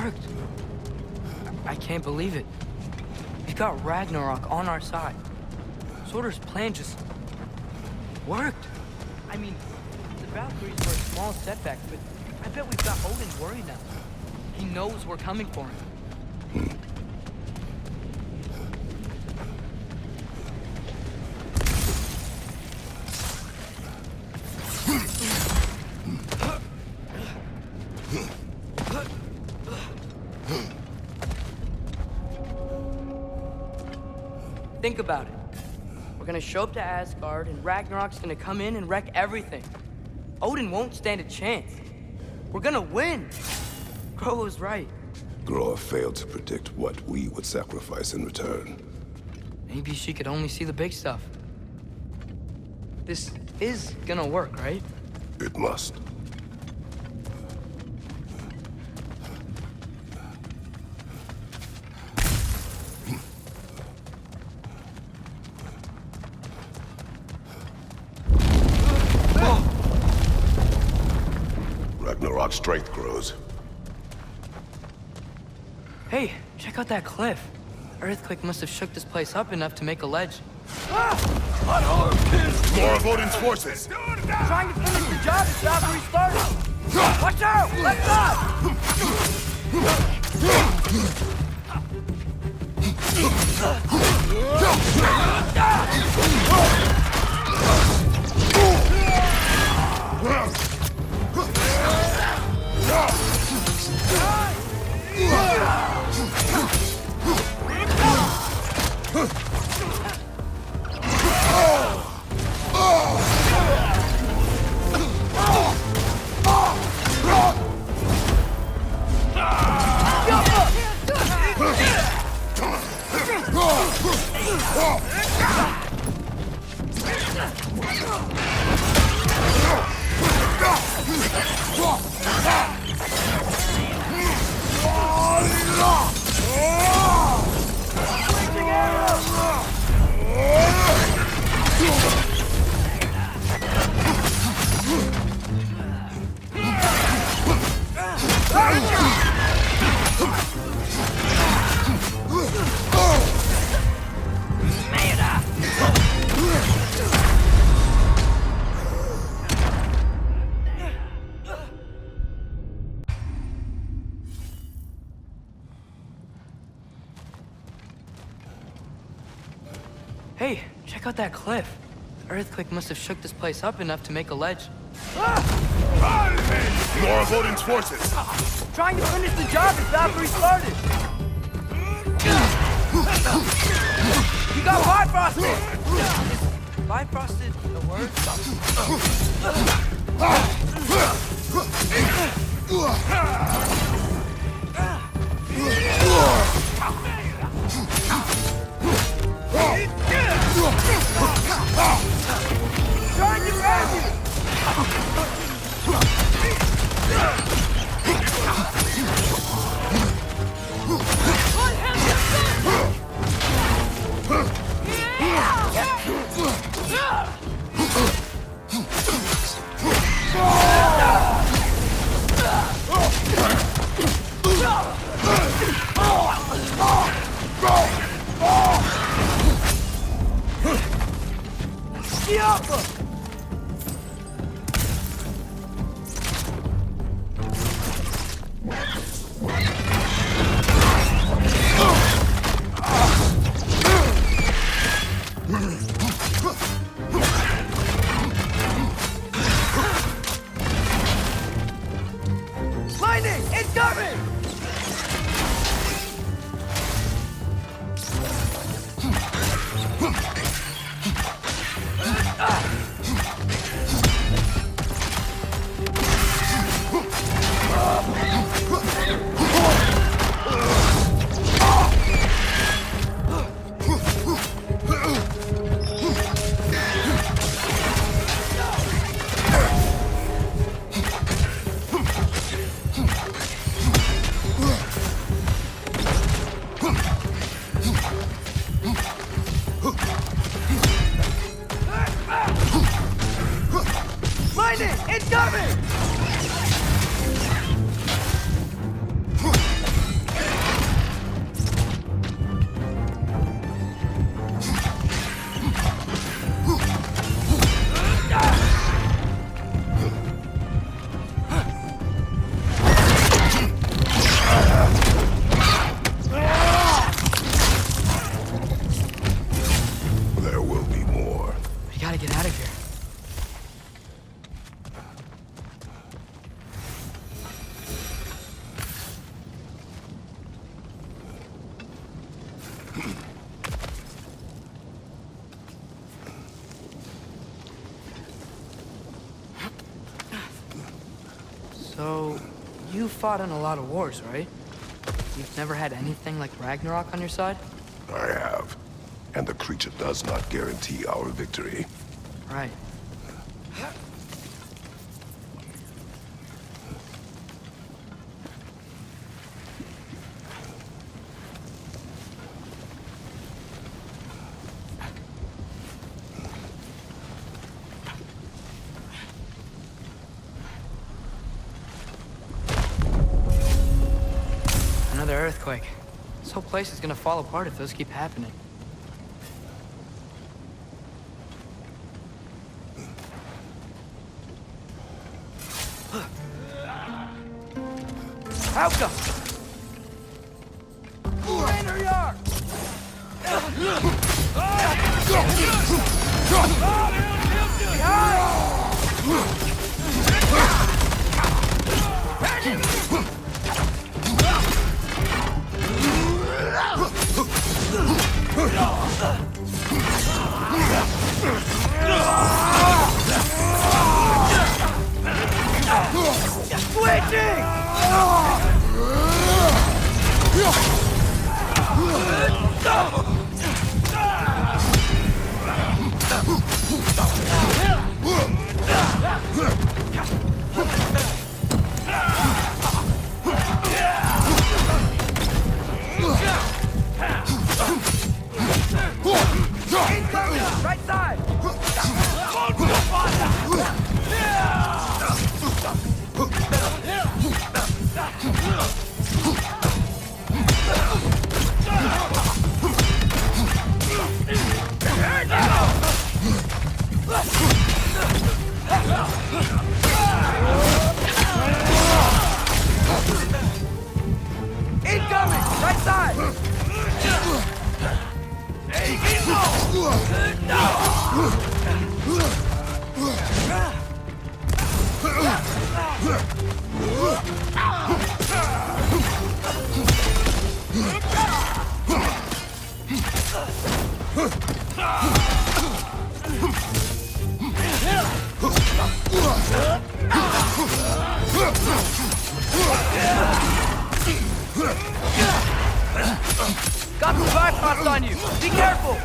worked. I can't believe it. We've got Ragnarok on our side. Sorter's plan just worked. I mean, the Valkyries were a small setback, but I bet we've got Odin worried now. He knows we're coming for him. Think about it. We're gonna show up to Asgard, and Ragnarok's gonna come in and wreck everything. Odin won't stand a chance. We're gonna win. Groa was right. Groa failed to predict what we would sacrifice in return. Maybe she could only see the big stuff. This is gonna work, right? It must. Ragnarok's strength grows. Hey, check out that cliff. The earthquake must have shook this place up enough to make a ledge. Unarmed kids! More of Odin's forces! Trying to finish the job the Valkyrie started! Watch out! Let's Hey, check out that cliff. The earthquake must have shook this place up enough to make a ledge. More of Odin's forces! Trying to finish the job the Valkyrie started! You got bifrosted! Is bifrosted a word? Trying to grab you! Lightning! It's coming! Lightning! It's coming! get out of here. So, you fought in a lot of wars, right? You've never had anything like Ragnarok on your side? I have. And the creature does not guarantee our victory. Right. Another earthquake. This whole place is gonna fall apart if those keep happening. Helka! Vanir! Right side! Incoming! Right side! Got some bypass on you! Be careful!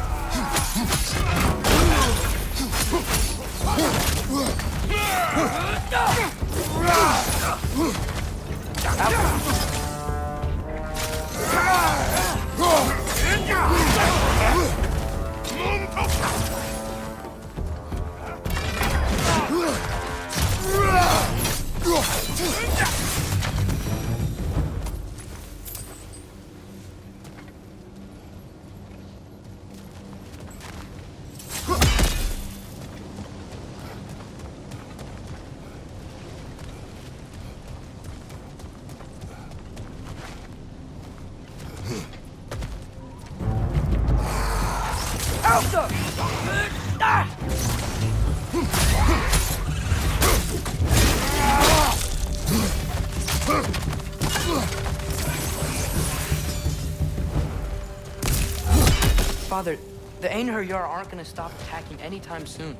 Father, the Ainur Yar aren't gonna stop attacking anytime soon.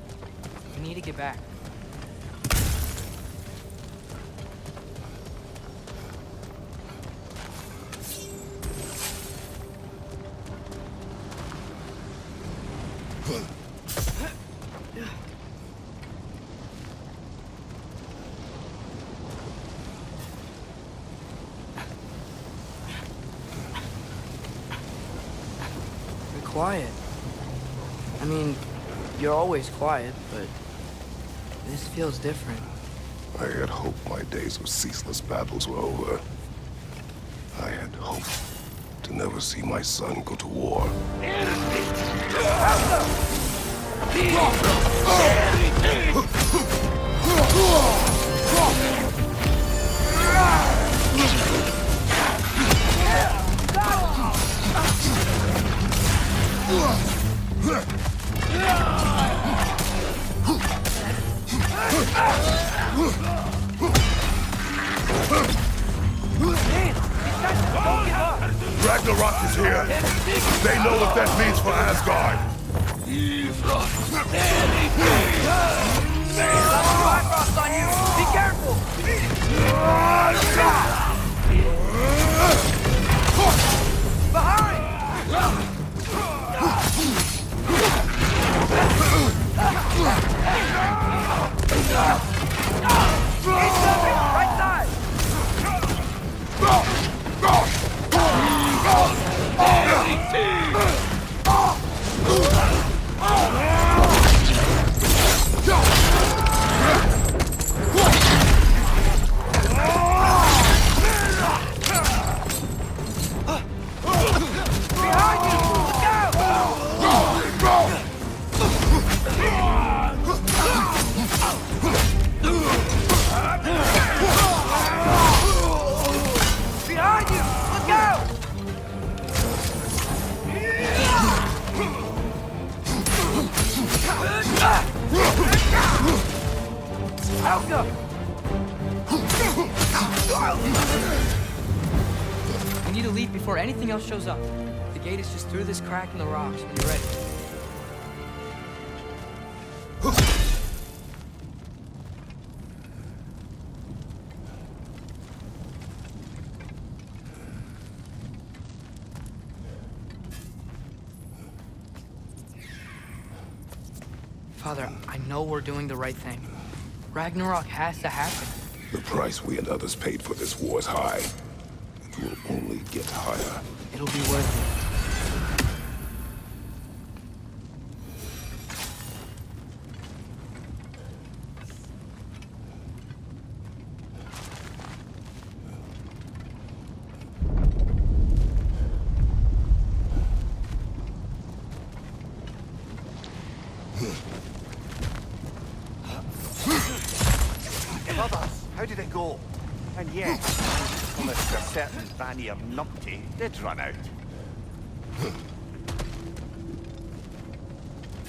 We need to get back. Quiet. I mean, you're always quiet, but this feels different. I had hoped my days of ceaseless battles were over. I had hoped to never see my son go to war. Ragnarok is here. They know what that means for Asgard. Bifrost on you! Be careful! Behind! Incoming! Right side! Behind you! Look out! Behind you! Look out! Helga! We need to leave before anything else shows up. The gate is just through this crack in the rocks when you're ready. Father, I know we're doing the right thing. Ragnarok has to happen. The price we and others paid for this war is high. It will only get higher. It'll be worth it. Brothers, how did it go? And yes, almost a certain Vanir numpty did run out.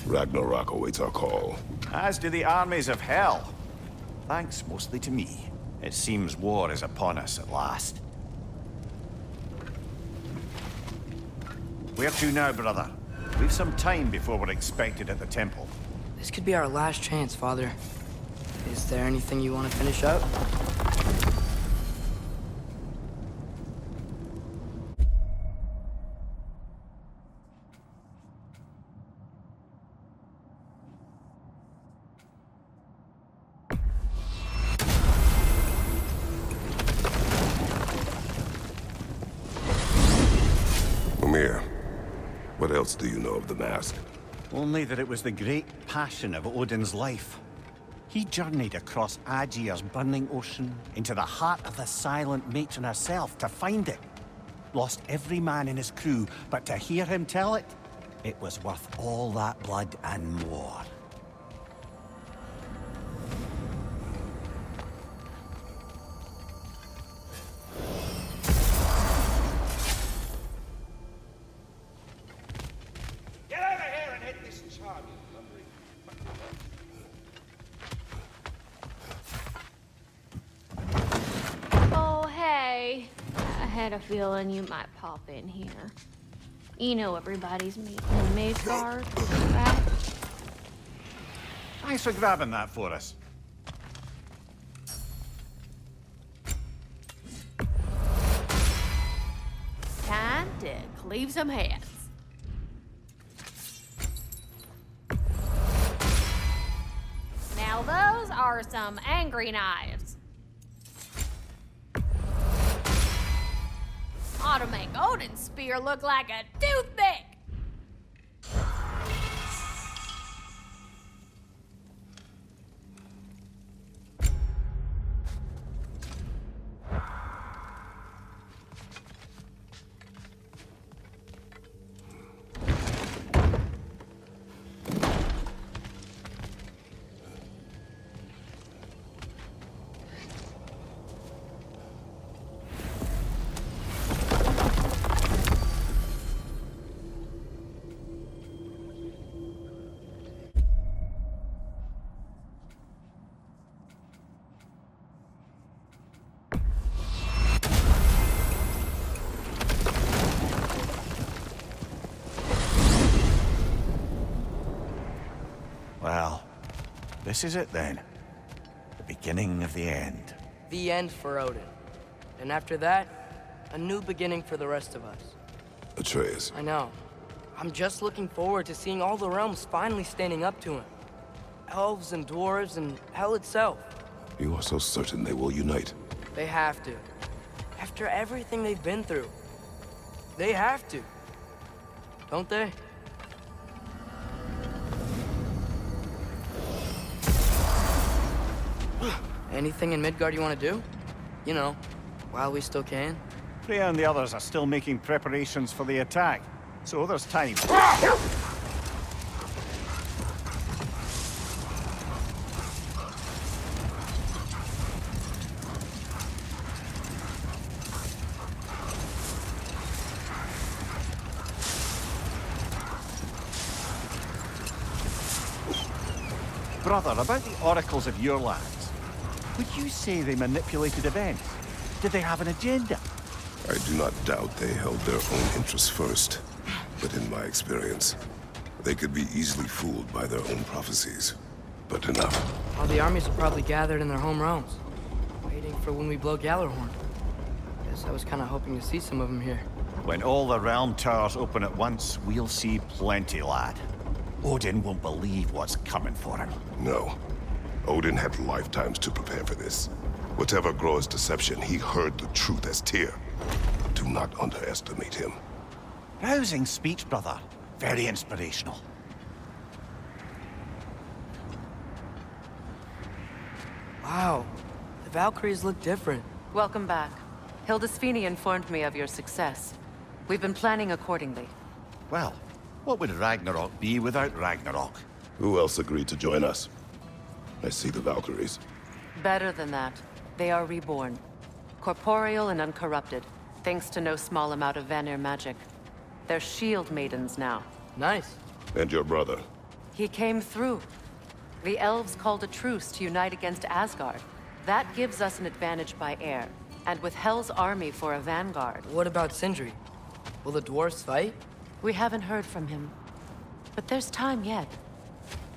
Ragnarok awaits our call. As do the armies of hell. Thanks mostly to me. It seems war is upon us at last. Where to now, brother? We've some time before we're expected at the temple. This could be our last chance, Father. Is there anything you want to finish up? Mimir, what else do you know of the mask? Only that it was the great passion of Odin's life. He journeyed across Aegir's burning ocean into the heart of the silent matron herself to find it. Lost every man in his crew, but to hear him tell it, it was worth all that blood and more. Get over here and hit this charming country. Oh, hey. I had a feeling you might pop in here. You know everybody's meeting in Midgard, right? Thanks for grabbing that for us. Time to cleave some heads. Now those are some angry knives. Ought to make Odin's spear look like a toothpick. Well, this is it then. The beginning of the end. The end for Odin. And after that, a new beginning for the rest of us. Atreus, I know. I'm just looking forward to seeing all the realms finally standing up to him. Elves and dwarves and hell itself. you are so certain they will unite. They have to. After everything they've been through. They have to. Don't they? Anything in Midgard you want to do? You know, while we still can. Freya and the others are still making preparations for the attack, so there's time. Brother, about the oracles of your lands, would you say they manipulated events? Did they have an agenda? I do not doubt they held their own interests first. But in my experience, they could be easily fooled by their own prophecies. But enough. All the armies are probably gathered in their home realms, waiting for when we blow Gallarhorn. Guess I was kind of hoping to see some of them here. When all the realm towers open at once, we'll see plenty, lad. Odin won't believe what's coming for him. No. Odin had lifetimes to prepare for this. Whatever Groa's deception, he heard the truth as Tyr. Do not underestimate him. Rousing speech, brother. Very inspirational. Wow, the Valkyries look different. Welcome back. Hildisvini informed me of your success. We've been planning accordingly. Well, what would Ragnarok be without Ragnarok? Who else agreed to join us? I see the Valkyries. Better than that. They are reborn. Corporeal and uncorrupted, thanks to no small amount of Vanir magic. They're shield maidens now. Nice. And your brother. He came through. The elves called a truce to unite against Asgard. That gives us an advantage by air. And with Hel's army for a vanguard. What about Sindri? Will the dwarves fight? We haven't heard from him. But there's time yet.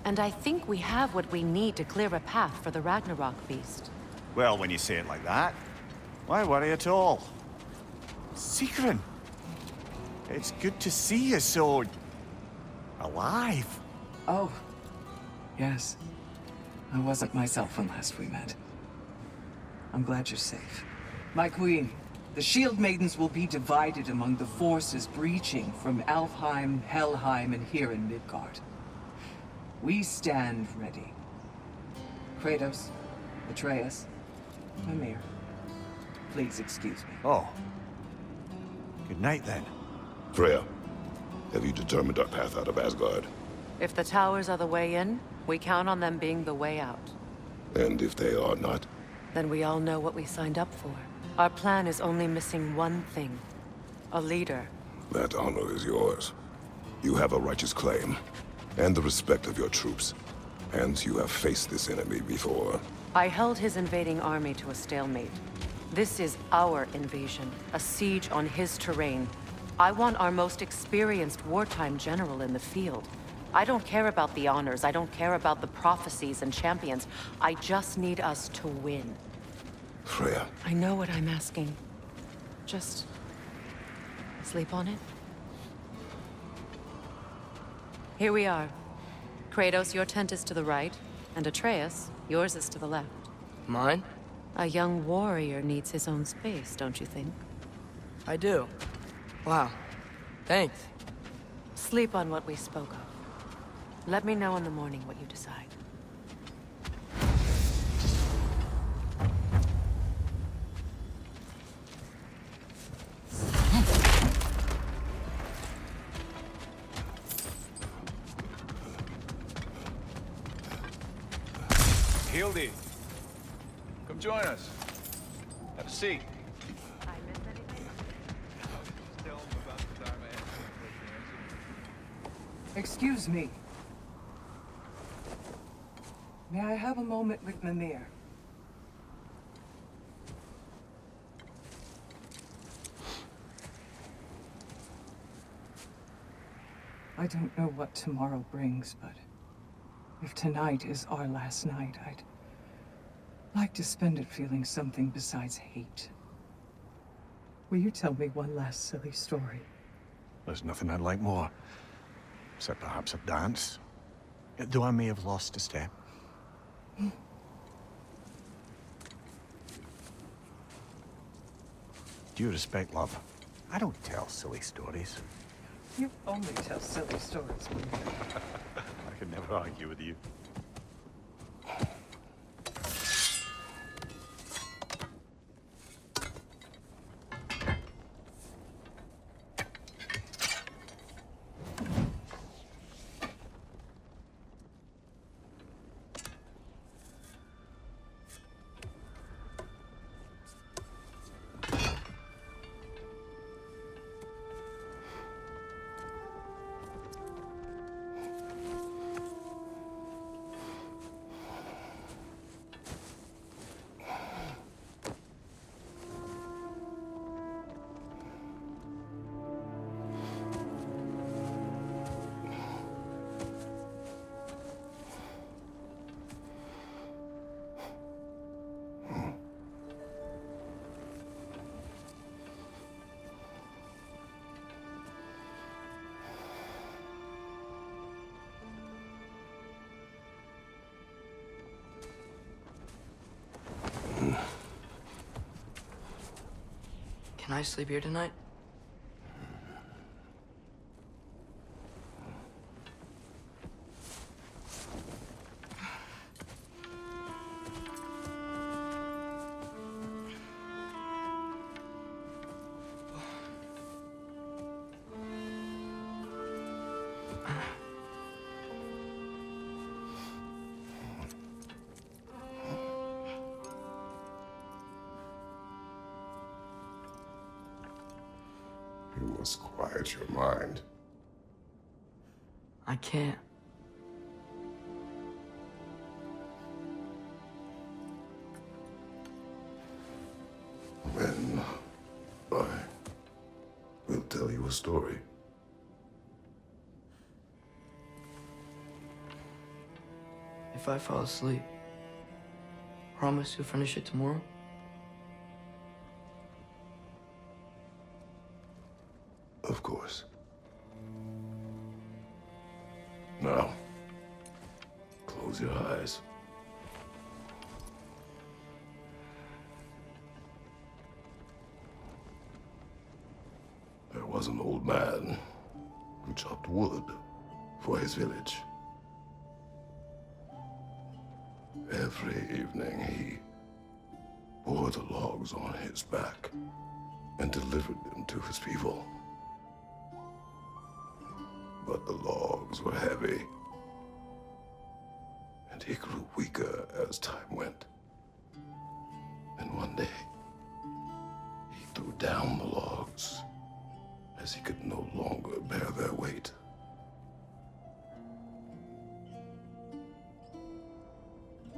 And I think we have what we need to clear a path for the Ragnarok beast. Well, when you say it like that, why worry at all? Sigrun! It's good to see you so... alive. Oh, yes. I wasn't myself when last we met. I'm glad you're safe. My queen, the Shield Maidens will be divided among the forces breaching from Alfheim, Helheim, and here in Midgard. We stand ready. Kratos, Atreus, Vanir, please excuse me. Oh. Good night, then. Freya, have you determined our path out of Asgard? If the towers are the way in, we count on them being the way out. And if they are not? Then we all know what we signed up for. Our plan is only missing one thing. A leader. That honor is yours. You have a righteous claim, and the respect of your troops. And you have faced this enemy before. I held his invading army to a stalemate. This is our invasion, a siege on his terrain. I want our most experienced wartime general in the field. I don't care about the honors, I don't care about the prophecies and champions. I just need us to win. Freya. I know what I'm asking. Just... sleep on it? Here we are. Kratos, your tent is to the right, and Atreus, yours is to the left. Mine? A young warrior needs his own space, don't you think? I do. Wow. Thanks. Sleep on what we spoke of. Let me know in the morning what you decide. Hildy, come join us. Have a seat. I missed anything? Just tell them about the time I asked you Excuse me. May I have a moment with Mimir? I don't know what tomorrow brings, but If tonight is our last night, I'd like to spend it feeling something besides hate. Will you tell me one last silly story? There's nothing I'd like more. Except perhaps a dance. Though I may have lost a step. Due respect, love. I don't tell silly stories. You only tell silly stories, Weaver. I could never argue with you. Can I sleep here tonight? You must quiet your mind. I can't. Then I will tell you a story. If I fall asleep, promise you'll finish it tomorrow? Of course. Now, close your eyes. There was an old man who chopped wood for his village. Every evening he bore the logs on his back and delivered them to his people. But the logs were heavy, and he grew weaker as time went. And one day, he threw down the logs as he could no longer bear their weight.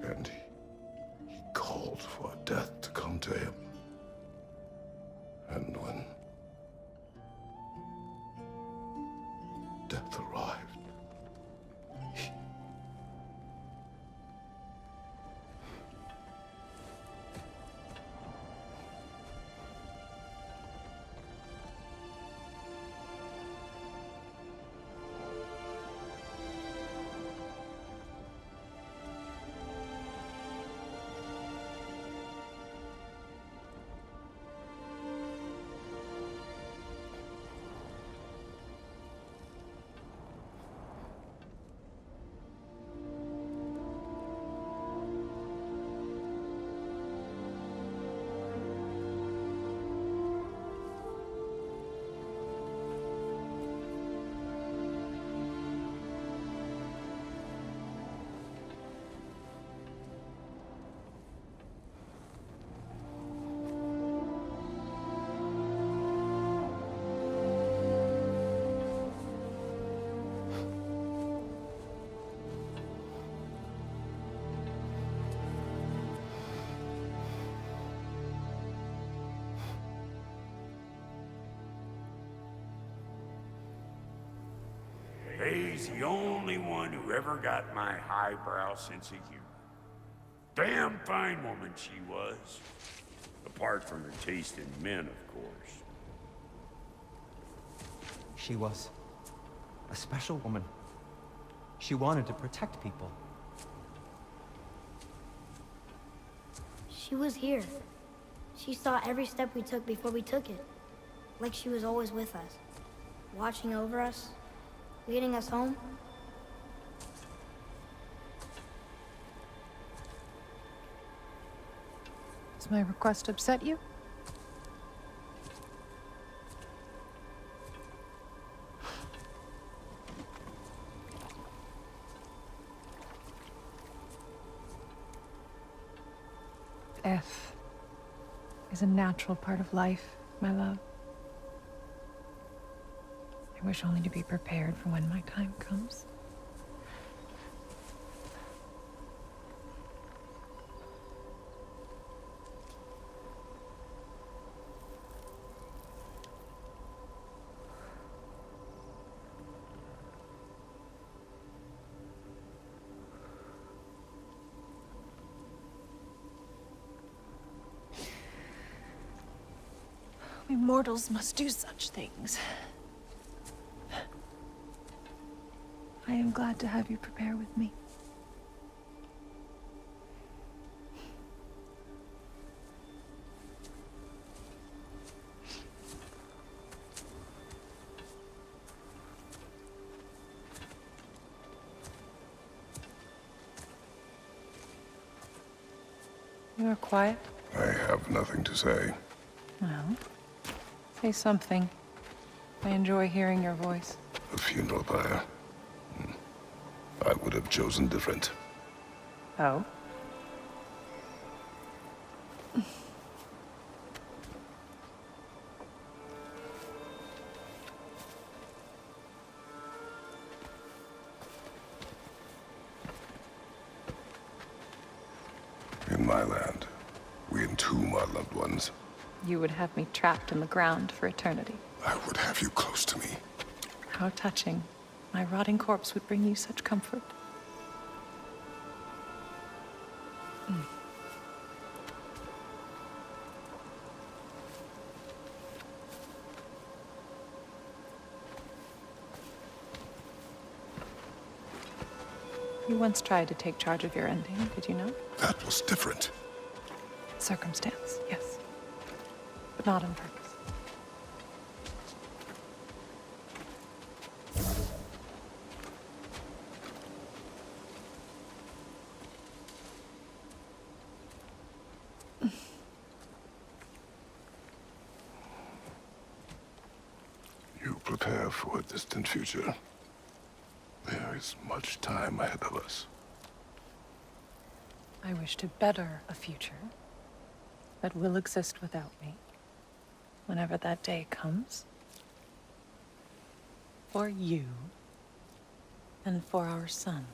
And he called for death to come to him. And when death arrived, Faye's the only one who ever got my highbrow sense of humor. Damn fine woman she was. Apart from her taste in men, of course. She was a special woman. She wanted to protect people. She was here. She saw every step we took before we took it. Like she was always with us. Watching over us. Leading us home. Does my request upset you? Death is a natural part of life, my love. I wish only to be prepared for when my time comes. We mortals must do such things. I am glad to have you prepare with me. You are quiet? I have nothing to say. Well, say something. I enjoy hearing your voice. A funeral pyre. I would have chosen different. Oh? In my land, we entomb our loved ones. You would have me trapped in the ground for eternity. I would have you close to me. How touching. My rotting corpse would bring you such comfort. You once tried to take charge of your ending, did you know? That was different. Circumstance, yes. But not on purpose. You prepare for a distant future. There is much time ahead of us. I wish to better a future that will exist without me, whenever that day comes. For you, and for our son.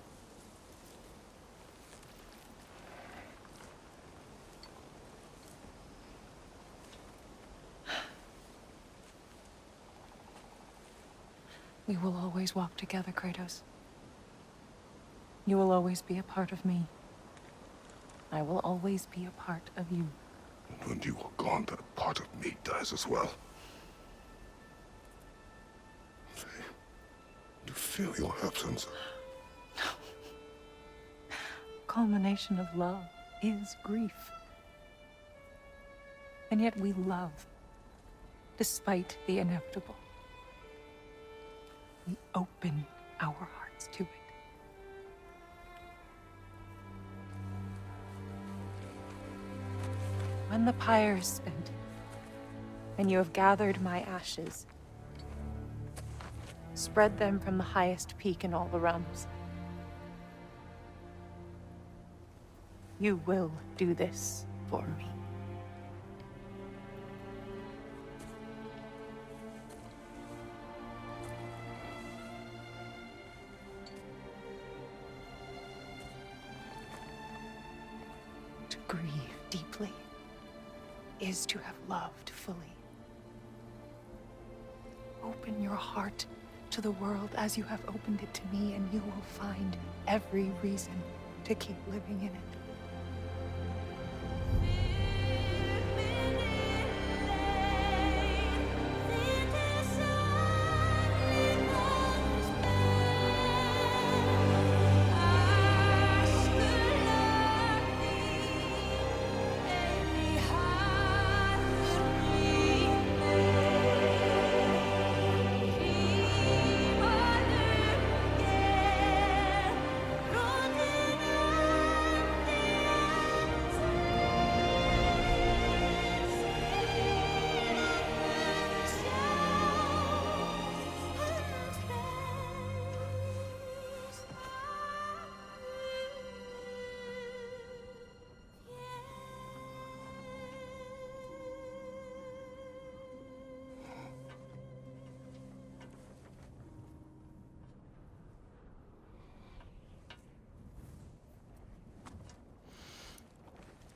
We will always walk together, Kratos. You will always be a part of me. I will always be a part of you. And when you are gone, that part of me dies as well. Faye, you feel your absence. Culmination of love is grief. And yet we love, despite the inevitable. We open our hearts to it. When the pyre is spent, and you have gathered my ashes, spread them from the highest peak in all the realms. You will do this for me. To grieve deeply is to have loved fully. Open your heart to the world as you have opened it to me, and you will find every reason to keep living in it.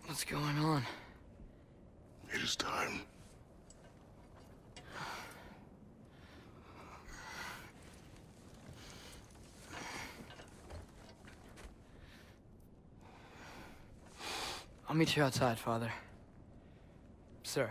What's going on? It is time. I'll meet you outside, Father. Sir.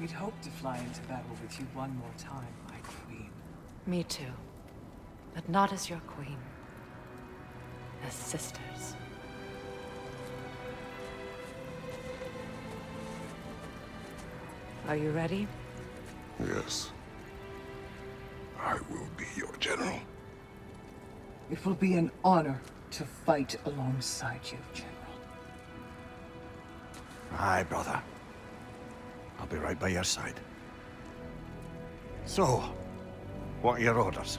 We'd hoped to fly into battle with you one more time, my queen. Me too. But not as your queen. As sisters. Are you ready? Yes. I will be your general. It will be an honor to fight alongside you, General. Aye, brother. I'll be right by your side. So, what are your orders?